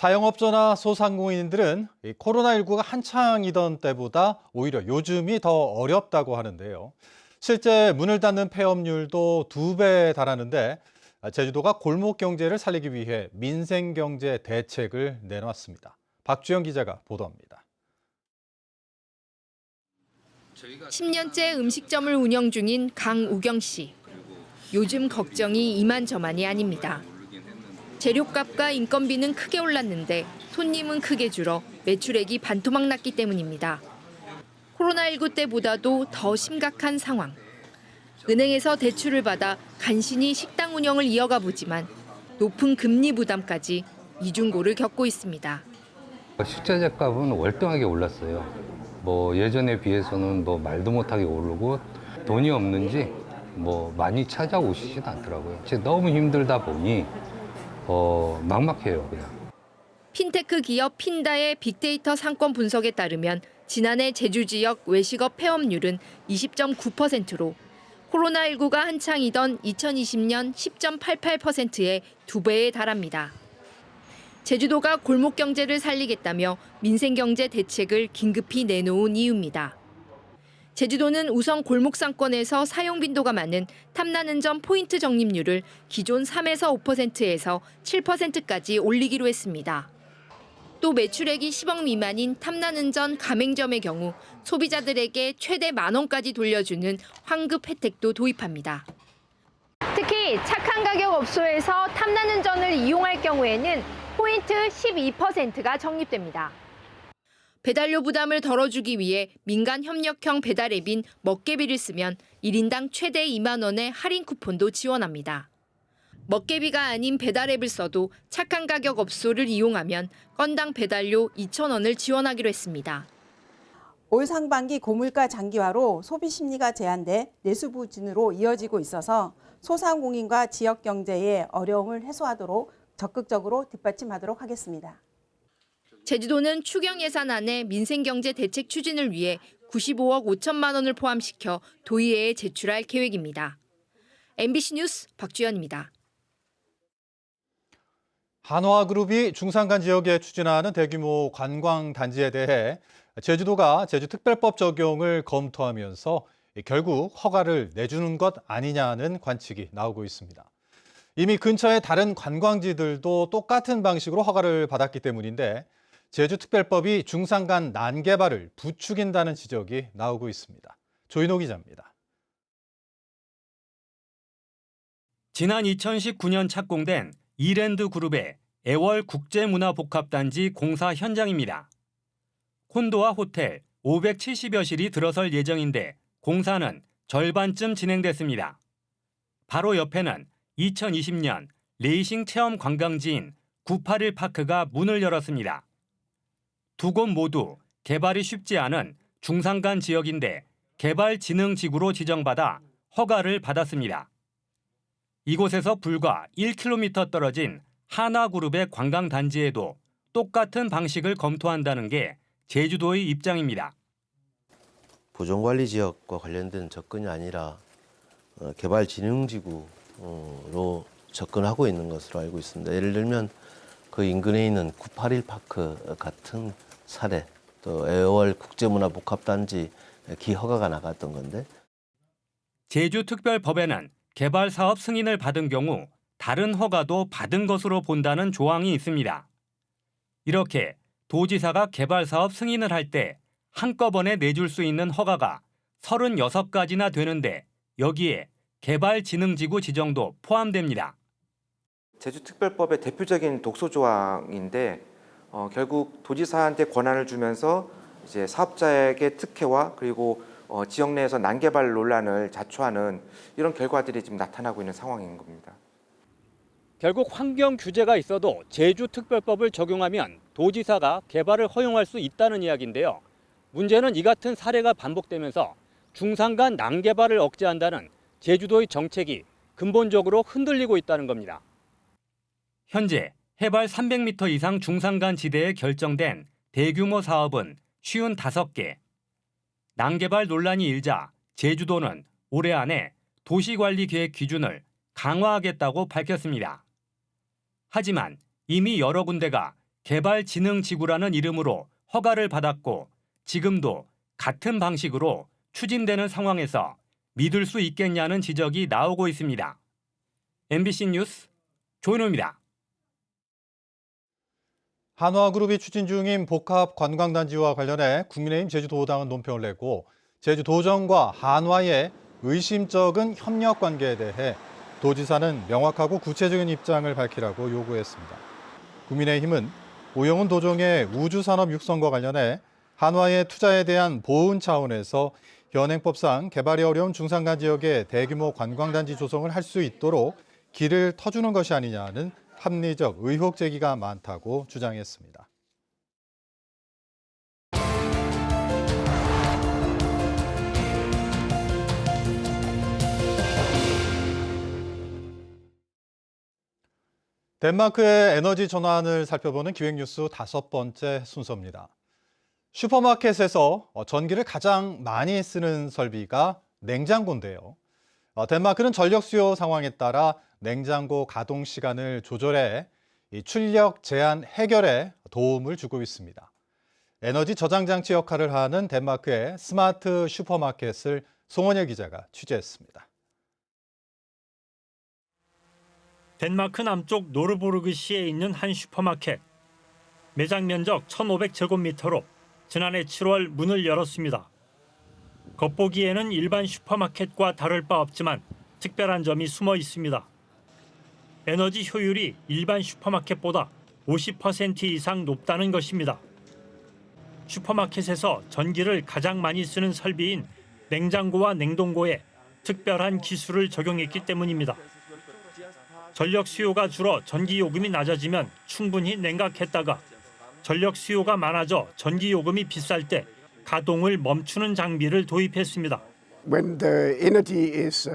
자영업자나 소상공인들은 코로나19가 한창이던 때보다 오히려 요즘이 더 어렵다고 하는데요. 실제 문을 닫는 폐업률도 2배에 달하는데 제주도가 골목 경제를 살리기 위해 민생경제 대책을 내놨습니다. 박주영 기자가 보도합니다. 10년째 음식점을 운영 중인 강우경 씨. 요즘 걱정이 이만저만이 아닙니다. 재료값과 인건비는 크게 올랐는데 손님은 크게 줄어 매출액이 반토막 났기 때문입니다. 코로나19 때보다도 더 심각한 상황. 은행에서 대출을 받아 간신히 식당 운영을 이어가 보지만 높은 금리 부담까지 이중고를 겪고 있습니다. 식자재 값은 월등하게 올랐어요. 예전에 비해서는 말도 못하게 오르고 돈이 없는지 많이 찾아오시진 않더라고요. 너무 힘들다 보니 막막해요, 그냥. 핀테크 기업 핀다의 빅데이터 상권 분석에 따르면 지난해 제주 지역 외식업 폐업률은 20.9%로 코로나19가 한창이던 2020년 10.88%의 2배에 달합니다. 제주도가 골목 경제를 살리겠다며 민생경제 대책을 긴급히 내놓은 이유입니다. 제주도는 우선 골목 상권에서 사용 빈도가 많은 탐나는점 포인트 적립률을 기존 3에서 5%에서 7%까지 올리기로 했습니다. 또 매출액이 10억 미만인 탐나는점 가맹점의 경우 소비자들에게 최대 10,000원까지 돌려주는 환급 혜택도 도입합니다. 특히 착한 가격 업소에서 탐나는점을 이용할 경우에는 포인트 12%가 적립됩니다. 배달료 부담을 덜어주기 위해 민간 협력형 배달 앱인 먹개비를 쓰면 1인당 최대 2만 원의 할인 쿠폰도 지원합니다. 먹개비가 아닌 배달 앱을 써도 착한 가격 업소를 이용하면 건당 배달료 2,000원을 지원하기로 했습니다. 올 상반기 고물가 장기화로 소비 심리가 제한돼 내수 부진으로 이어지고 있어서 소상공인과 지역 경제의 어려움을 해소하도록 적극적으로 뒷받침하도록 하겠습니다. 제주도는 추경 예산안에 민생경제 대책 추진을 위해 95억 5천만 원을 포함시켜 도의회에 제출할 계획입니다. MBC 뉴스 박주연입니다. 한화그룹이 중산간 지역에 추진하는 대규모 관광단지에 대해 제주도가 제주특별법 적용을 검토하면서 결국 허가를 내주는 것 아니냐는 관측이 나오고 있습니다. 이미 근처의 다른 관광지들도 똑같은 방식으로 허가를 받았기 때문인데 제주특별법이 중산간 난개발을 부추긴다는 지적이 나오고 있습니다. 조인호 기자입니다. 지난 2019년 착공된 이랜드 그룹의 애월 국제문화복합단지 공사 현장입니다. 콘도와 호텔 570여실이 들어설 예정인데 공사는 절반쯤 진행됐습니다. 바로 옆에는 2020년 레이싱 체험 관광지인 981 파크가 문을 열었습니다. 두 곳 모두 개발이 쉽지 않은 중산간 지역인데 개발진흥지구로 지정받아 허가를 받았습니다. 이곳에서 불과 1km 떨어진 한화그룹의 관광단지에도 똑같은 방식을 검토한다는 게 제주도의 입장입니다. 보존관리지역과 관련된 접근이 아니라 개발진흥지구로 접근하고 있는 것으로 알고 있습니다. 예를 들면 그 인근에 있는 981 파크 같은 사례, 또 애월 국제문화복합단지 기허가가 나갔던 건데. 제주특별법에는 개발 사업 승인을 받은 경우 다른 허가도 받은 것으로 본다는 조항이 있습니다. 이렇게 도지사가 개발 사업 승인을 할 때 한꺼번에 내줄 수 있는 허가가 36가지나 되는데 여기에 개발진흥지구 지정도 포함됩니다. 제주특별법의 대표적인 독소조항인데 결국 도지사한테 권한을 주면서 이제 사업자에게 특혜와 그리고 지역 내에서 난개발 논란을 자초하는 이런 결과들이 지금 나타나고 있는 상황인 겁니다. 결국 환경 규제가 있어도 제주특별법을 적용하면 도지사가 개발을 허용할 수 있다는 이야기인데요. 문제는 이 같은 사례가 반복되면서 중산간 난개발을 억제한다는 제주도의 정책이 근본적으로 흔들리고 있다는 겁니다. 현재 해발 300m 이상 중산간 지대에 결정된 대규모 사업은 55개. 난개발 논란이 일자 제주도는 올해 안에 도시관리계획 기준을 강화하겠다고 밝혔습니다. 하지만 이미 여러 군데가 개발진흥지구라는 이름으로 허가를 받았고 지금도 같은 방식으로 추진되는 상황에서 믿을 수 있겠냐는 지적이 나오고 있습니다. MBC 뉴스 조인호입니다. 한화그룹이 추진 중인 복합 관광단지와 관련해 국민의힘 제주도당은 논평을 내고 제주도정과 한화의 의심쩍은 협력 관계에 대해 도지사는 명확하고 구체적인 입장을 밝히라고 요구했습니다. 국민의힘은 오영훈 도정의 우주산업 육성과 관련해 한화의 투자에 대한 보훈 차원에서 현행법상 개발이 어려운 중산간 지역에 대규모 관광단지 조성을 할 수 있도록 길을 터주는 것이 아니냐는 합리적 의혹 제기가 많다고 주장했습니다. 덴마크의 에너지 전환을 살펴보는 기획뉴스 5번째 순서입니다. 슈퍼마켓에서 전기를 가장 많이 쓰는 설비가 냉장고인데요. 덴마크는 전력 수요 상황에 따라 냉장고 가동 시간을 조절해 출력 제한 해결에 도움을 주고 있습니다. 에너지 저장 장치 역할을 하는 덴마크의 스마트 슈퍼마켓을 송원일 기자가 취재했습니다. 덴마크 남쪽 노르부르그시에 있는 한 슈퍼마켓. 매장 면적 1,500제곱미터로 지난해 7월 문을 열었습니다. 겉보기에는 일반 슈퍼마켓과 다를 바 없지만 특별한 점이 숨어 있습니다. 에너지 효율이 일반 슈퍼마켓보다 50% 이상 높다는 것입니다. 슈퍼마켓에서 전기를 가장 많이 쓰는 설비인 냉장고와 냉동고에 특별한 기술을 적용했기 때문입니다. 전력 수요가 줄어 전기 요금이 낮아지면 충분히 냉각했다가 전력 수요가 많아져 전기 요금이 비쌀 때 가동을 멈추는 장비를 도입했습니다. When the energy is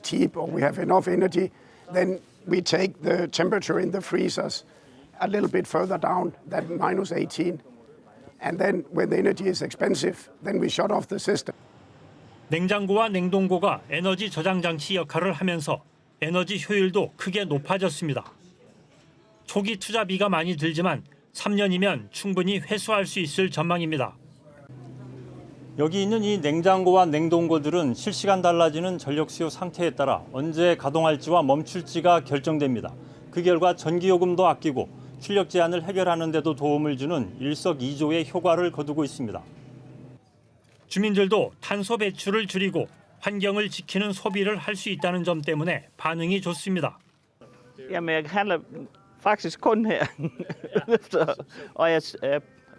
cheap or we have enough energy, then we take the temperature in the freezers a little bit further down than -18. And then when the energy is expensive, then we shut off the system. 냉장고와 냉동고가 에너지 저장 장치 역할을 하면서 에너지 효율도 크게 높아졌습니다. 초기 투자비가 많이 들지만 3년이면 충분히 회수할 수 있을 전망입니다. 여기 있는 이 냉장고와 냉동고들은 실시간 달라지는 전력 수요 상태에 따라 언제 가동할지와 멈출지가 결정됩니다. 그 결과 전기요금도 아끼고 출력 제한을 해결하는 데도 도움을 주는 일석이조의 효과를 거두고 있습니다. 주민들도 탄소 배출을 줄이고 환경을 지키는 소비를 할 수 있다는 점 때문에 반응이 좋습니다. Jamen, jeg handler faktisk kun her. Og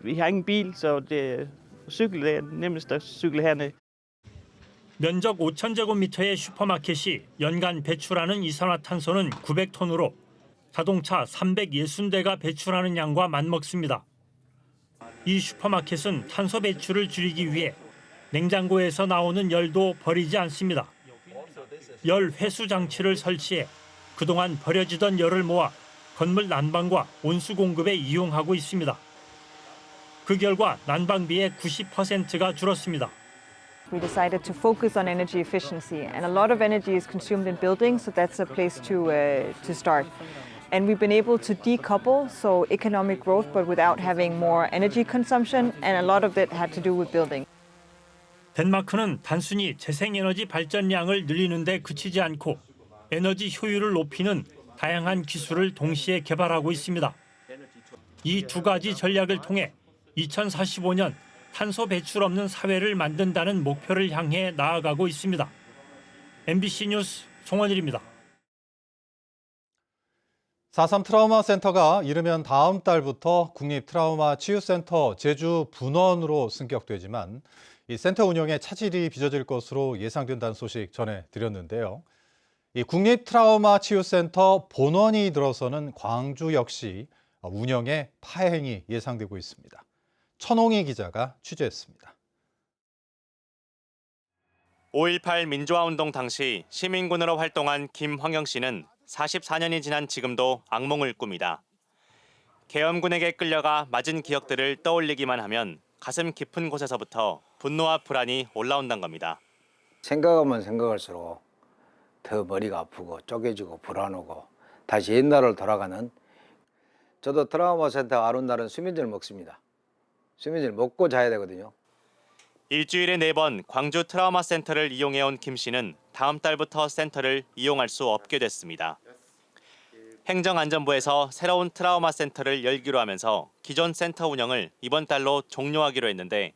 vi har ingen bil, så cykel er nemmest at cykle hernede. 면적 5,000제곱미터의 슈퍼마켓이 연간 배출하는 이산화탄소는 900톤으로 자동차 360대가 배출하는 양과 맞먹습니다. 이 슈퍼마켓은 탄소 배출을 줄이기 위해 냉장고에서 나오는 열도 버리지 않습니다. 열 회수 장치를 설치해 그동안 버려지던 열을 모아 건물 난방과 온수 공급에 이용하고 있습니다. 그 결과 난방비의 90%가 줄었습니다. We decided to focus on energy efficiency, and a lot of energy is consumed in buildings, so that's a place to start. And we've been able to decouple, so economic growth, but without having more energy consumption, and a lot of it had to do with building. 덴마크는 단순히 재생에너지 발전량을 늘리는 데 그치지 않고 에너지 효율을 높이는 다양한 기술을 동시에 개발하고 있습니다. 이 두 가지 전략을 통해 2045년 탄소 배출 없는 사회를 만든다는 목표를 향해 나아가고 있습니다. MBC 뉴스 송원일입니다. 4.3 트라우마 센터가 이르면 다음 달부터 국립 트라우마 치유센터 제주 분원으로 승격되지만 이 센터 운영에 차질이 빚어질 것으로 예상된다는 소식 전해드렸는데요. 이 국립 트라우마 치유센터 본원이 들어서는 광주 역시 운영에 파행이 예상되고 있습니다. 천홍희 기자가 취재했습니다. 5.18 민주화운동 당시 시민군으로 활동한 김황영 씨는 44년이 지난 지금도 악몽을 꿉니다. 계엄군에게 끌려가 맞은 기억들을 떠올리기만 하면 가슴 깊은 곳에서부터 분노와 불안이 올라온다는 겁니다. 생각하면 생각할수록 더 머리가 아프고 쪼개지고 불안하고 다시 옛날로 돌아가는 저도 트라우마 센터 안 온 날은 수면제를 먹습니다. 수면제를 먹고 자야 되거든요. 일주일에 4번 광주 트라우마 센터를 이용해온 김 씨는 다음 달부터 센터를 이용할 수 없게 됐습니다. 행정안전부에서 새로운 트라우마 센터를 열기로 하면서 기존 센터 운영을 이번 달로 종료하기로 했는데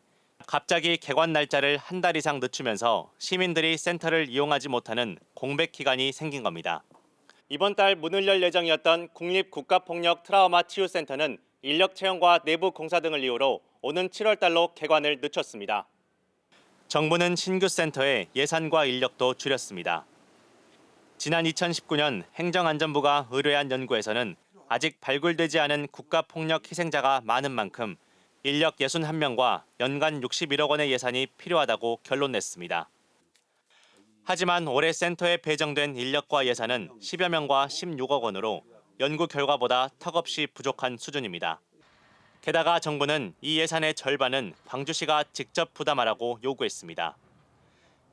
갑자기 개관 날짜를 한 달 이상 늦추면서 시민들이 센터를 이용하지 못하는 공백 기간이 생긴 겁니다. 이번 달 문을 열 예정이었던 국립국가폭력 트라우마 치유센터는 인력 채용과 내부 공사 등을 이유로 오는 7월 달로 개관을 늦췄습니다. 정부는 신규 센터에 예산과 인력도 줄였습니다. 지난 2019년 행정안전부가 의뢰한 연구에서는 아직 발굴되지 않은 국가폭력 희생자가 많은 만큼 인력 61명과 연간 61억 원의 예산이 필요하다고 결론냈습니다. 하지만 올해 센터에 배정된 인력과 예산은 10여 명과 16억 원으로 연구 결과보다 턱없이 부족한 수준입니다. 게다가 정부는 이 예산의 절반은 광주시가 직접 부담하라고 요구했습니다.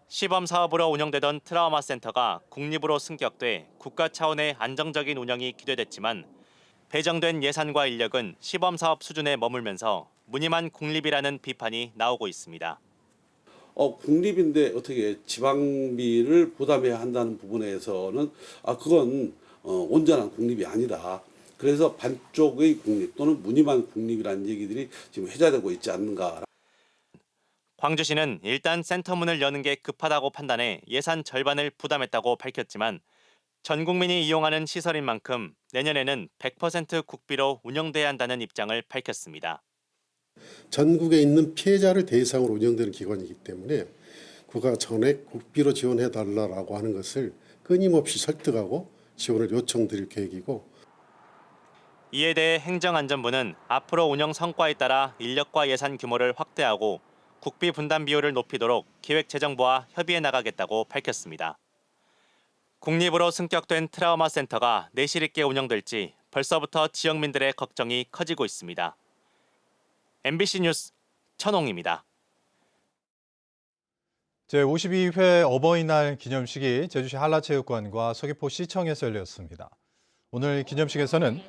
시범 사업으로 운영되던 트라우마 센터가 국립으로 승격돼 국가 차원의 안정적인 운영이 기대됐지만 배정된 예산과 인력은 시범 사업 수준에 머물면서 무늬만 공립이라는 비판이 나오고 있습니다. 국립인데 어떻게 지방비를 부담해야 한다는 부분에서는 그건 온전한 국립이 아니다. 그래서 반쪽의 국립 또는 무늬만 국립이라는 얘기들이 지금 회자되고 있지 않는가. 광주시는 일단 센터 문을 여는 게 급하다고 판단해 예산 절반을 부담했다고 밝혔지만 전 국민이 이용하는 시설인 만큼 내년에는 100% 국비로 운영돼야 한다는 입장을 밝혔습니다. 전국에 있는 피해자를 대상으로 운영되는 기관이기 때문에 국가 전액 국비로 지원해달라고 하는 것을 끊임없이 설득하고 지원을 요청드릴 계획이고 이에 대해 행정안전부는 앞으로 운영 성과에 따라 인력과 예산 규모를 확대하고 국비 분담 비율을 높이도록 기획재정부와 협의해 나가겠다고 밝혔습니다. 국립으로 승격된 트라우마 센터가 내실 있게 운영될지 벌써부터 지역민들의 걱정이 커지고 있습니다. MBC 뉴스 천홍입니다. 제52회 어버이날 기념식이 제주시 한라체육관과 서귀포시청에서 열렸습니다. 오늘 기념식에서는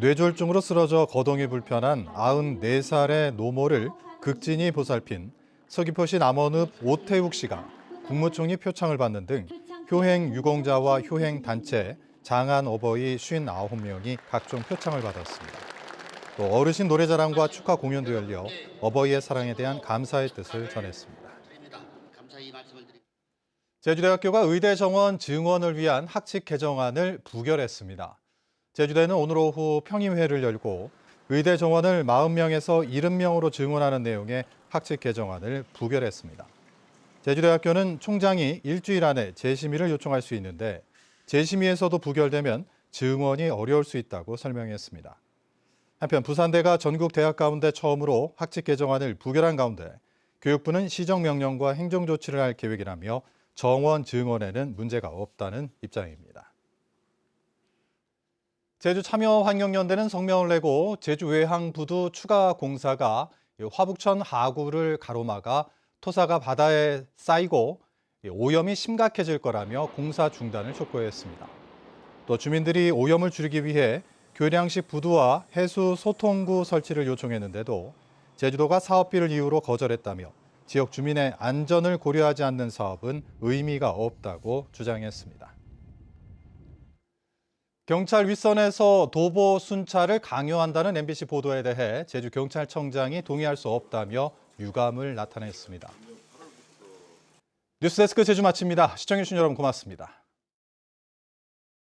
뇌졸중으로 쓰러져 거동이 불편한 94살의 노모를 극진히 보살핀 서귀포시 남원읍 오태욱 씨가 국무총리 표창을 받는 등 효행 유공자와 효행 단체, 장안 어버이 59명이 각종 표창을 받았습니다. 또 어르신 노래자랑과 축하 공연도 열려 어버이의 사랑에 대한 감사의 뜻을 전했습니다. 제주대학교가 의대 정원 증원을 위한 학칙 개정안을 부결했습니다. 제주대는 오늘 오후 평의회를 열고 의대 정원을 40명에서 70명으로 증원하는 내용의 학칙 개정안을 부결했습니다. 제주대학교는 총장이 일주일 안에 재심의를 요청할 수 있는데 재심의에서도 부결되면 증원이 어려울 수 있다고 설명했습니다. 한편 부산대가 전국 대학 가운데 처음으로 학칙 개정안을 부결한 가운데 교육부는 시정명령과 행정조치를 할 계획이라며 정원 증원에는 문제가 없다는 입장입니다. 제주참여환경연대는 성명을 내고 제주외항부두 추가 공사가 화북천 하구를 가로막아 토사가 바다에 쌓이고 오염이 심각해질 거라며 공사 중단을 촉구했습니다. 또 주민들이 오염을 줄이기 위해 교량식 부두와 해수 소통구 설치를 요청했는데도 제주도가 사업비를 이유로 거절했다며 지역 주민의 안전을 고려하지 않는 사업은 의미가 없다고 주장했습니다. 경찰 윗선에서 도보 순찰을 강요한다는 MBC 보도에 대해 제주경찰청장이 동의할 수 없다며 유감을 나타냈습니다. 뉴스데스크 제주 마칩니다. 시청해주신 여러분 고맙습니다.